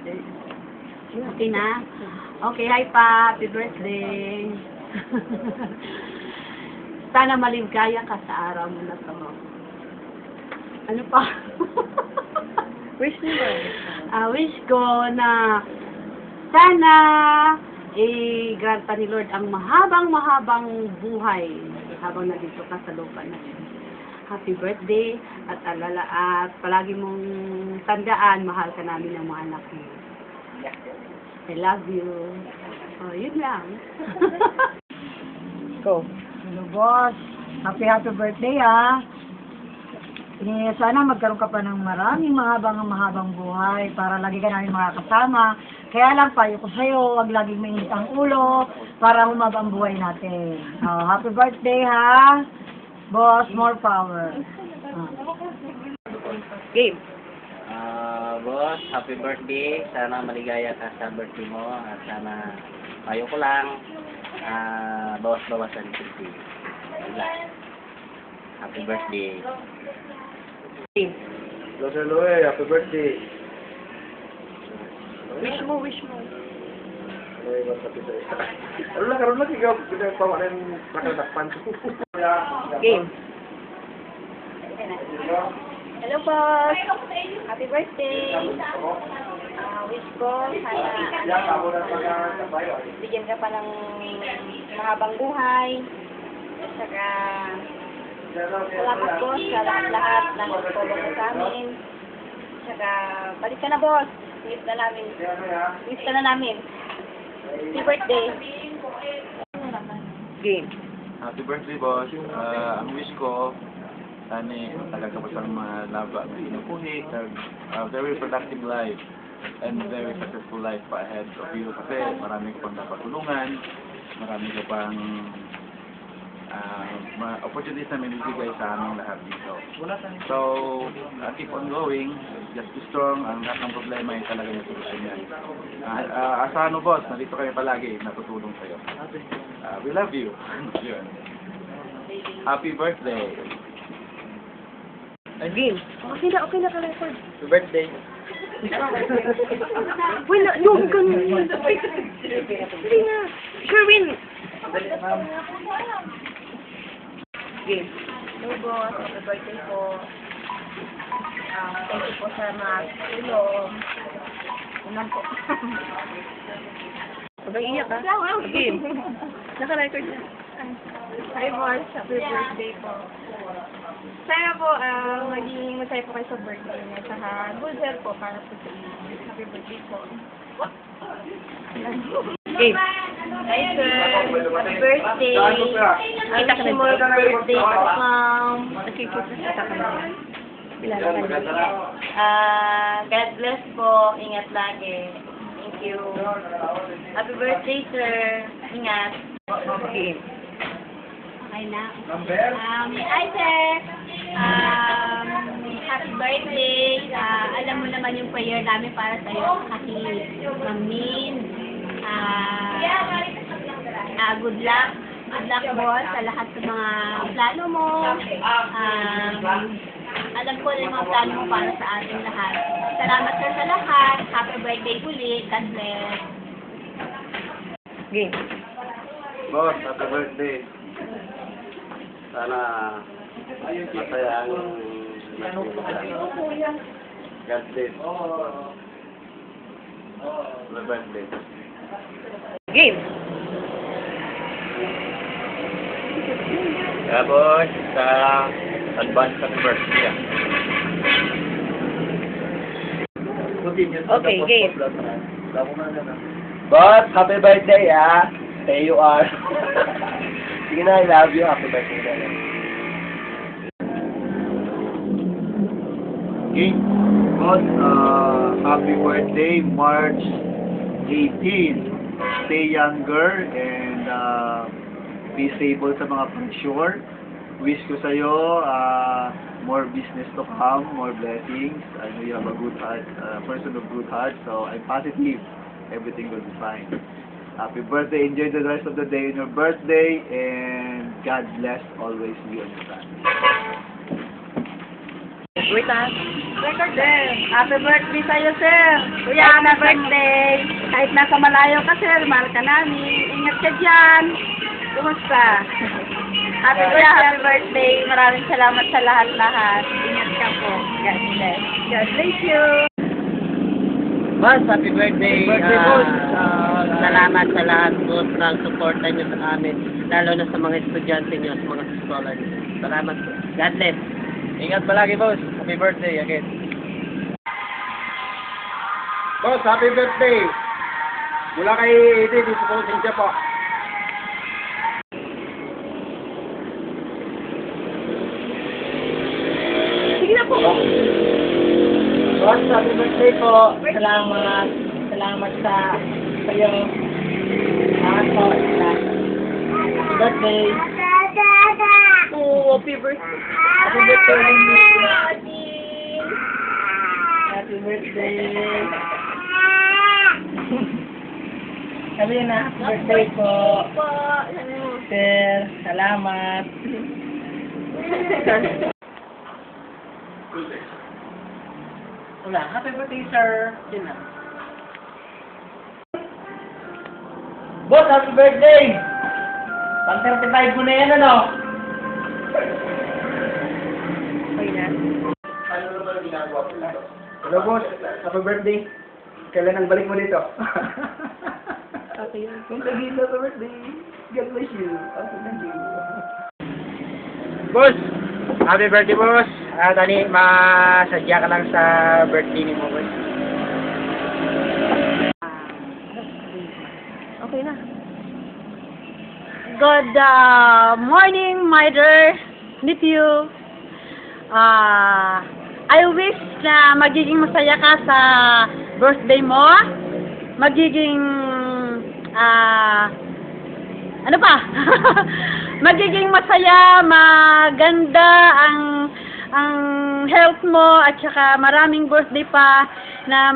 Okay na? Okay, hi pa. Happy birthday. Sana maligaya ka sa araw mo na to. Ano pa? Wish mo ba? Wish ko na sana grant pa ni Lord ang mahabang buhay habang nandito ka sa lupa na yun. Happy birthday at alala at palagi mong tandaan, mahal ka namin ng mga anak mo. I love you. Oh, yun lang. Go. Hello, boss. Happy birthday, ha. Sana magkaroon ka pa ng maraming mahabang buhay para lagi ka namin makakasama. Kaya lang, payo ko sa'yo, huwag laging mainit ang ulo para humaba ang buhay natin. Happy birthday, ha. Boss, more power. Game. Boss, happy birthday. Sana maligaya ka sa birthday mo. At sana, payo ko lang, bawas-bawasan yung happy birthday. Game. Hello, Loe. Happy birthday. Wish mo, wish mo. Ano karon lagi ikaw pinagpawa ng nakadakpan. Game. Hello, boss. Happy birthday. Wish ko, sana bigyan ka pa ng mahabang buhay. At saka, salamat, boss, sa lahat ng tulong mo sa amin. At saka, balik ka na, boss. Miss ka na namin. Happy birthday. Game. Happy birthday, boss. Ang wish ko, sana matagal ka pa sa mga laba. Inupuhi, very productive life and very successful life pa ahead of you. Kasi marami ka pang napatulungan, marami ka pang opportunities na minibigay sa aming lahat dito. So, keep on going, just be strong. Ang lahat ng problema ay talaga yung solusyon yan. Asahan mo, boss, nandito kayo palagi, natutulong sa'yo. We love you. Yun. Happy birthday. Game. Okay na ka-record. Happy birthday. Wala, yung ganun. Hindi na. Sherwin. Game. Hello, boss. Happy birthday po. Thank you po sa mga tulong. Unan po. Huwag kang iyak, ha? Game. Naka-record na. Hi, boss. Happy birthday po. Sana po, maging masaya po kayo sa birthday niya. Saka, good health po para po sa inyo. Happy birthday po. Game. Hi, sir. Happy birthday. Wish mo happy birthday po, ma'am. Nakikita ka na. God bless po. Ingat lagi. Thank you. Happy birthday, sir. Ingat. Game. Okay na. Hi, sir. Happy birthday. Alam mo naman yung prayer namin para sa'yo. Kasi, Mamin. Good luck. Good luck, boss, sa lahat ng mga plano mo. Alam ko na yung mga plano mo para sa ating lahat. Salamat, sir, sa lahat. Happy birthday ulit. God bless. Game. Boss, happy birthday. Sana masaya ang God bless. Happy birthday. Game. Yeah, boss. Advance happy birthday. Okay, game. Boss, happy birthday, ah. Stay you are. Sige na, I love you. Happy birthday. Okay. Boss, happy birthday, March 18. Stay younger and be stable sa mga pressure. Wish ko sa'yo more business to come, more blessings. I know you have a good heart, person of good heart, so I'm positive everything will be fine. Happy birthday. Enjoy the rest of the day on your birthday and God bless always you and your family. Wait na. Sir, happy birthday sa'yo, sir. Kuya, happy birthday. Kahit nasa malayo ka, sir, mahal ka namin. Ingat ka dyan. Kumusta? Happy birthday. Maraming salamat sa lahat-lahat. Ingat ka po. God bless. God bless you. Boss, happy birthday. Happy birthday, boss. Salamat sa lahat, boss, ng suporta niyo sa amin. Lalo na sa mga estudyante niyo, sa mga scholar niyo. Salamat po. God bless. Ingat palagi, boss. Happy birthday again. Boss, happy birthday. Mula kay Edith, dito po sa po. Sige na po. Boss, happy birthday po. Salamat. Salamat sa kayo. Salamat po. Happy birthday. Oh, happy birthday. Happy birthday. Happy birthday. Sabi na, happy birthday po. Sir, salamat. Wala, happy birthday, sir. Yun lang. Boss, happy birthday! Pang 35 mo na yan, ano? Okay na. Hello, boss. Happy birthday. Kailan ang balik mo dito? Okay yun. Kung tagin na sa birthday. God bless you. Thank you. Boss, happy birthday, boss. Dani, masadya ka lang sa birthday ni mo, boss. Okay na. Good morning, my dear nephew. I wish na magiging masaya ka sa birthday mo. Magiging, ano pa? Magiging masaya, maganda ang health mo at saka maraming birthday pa na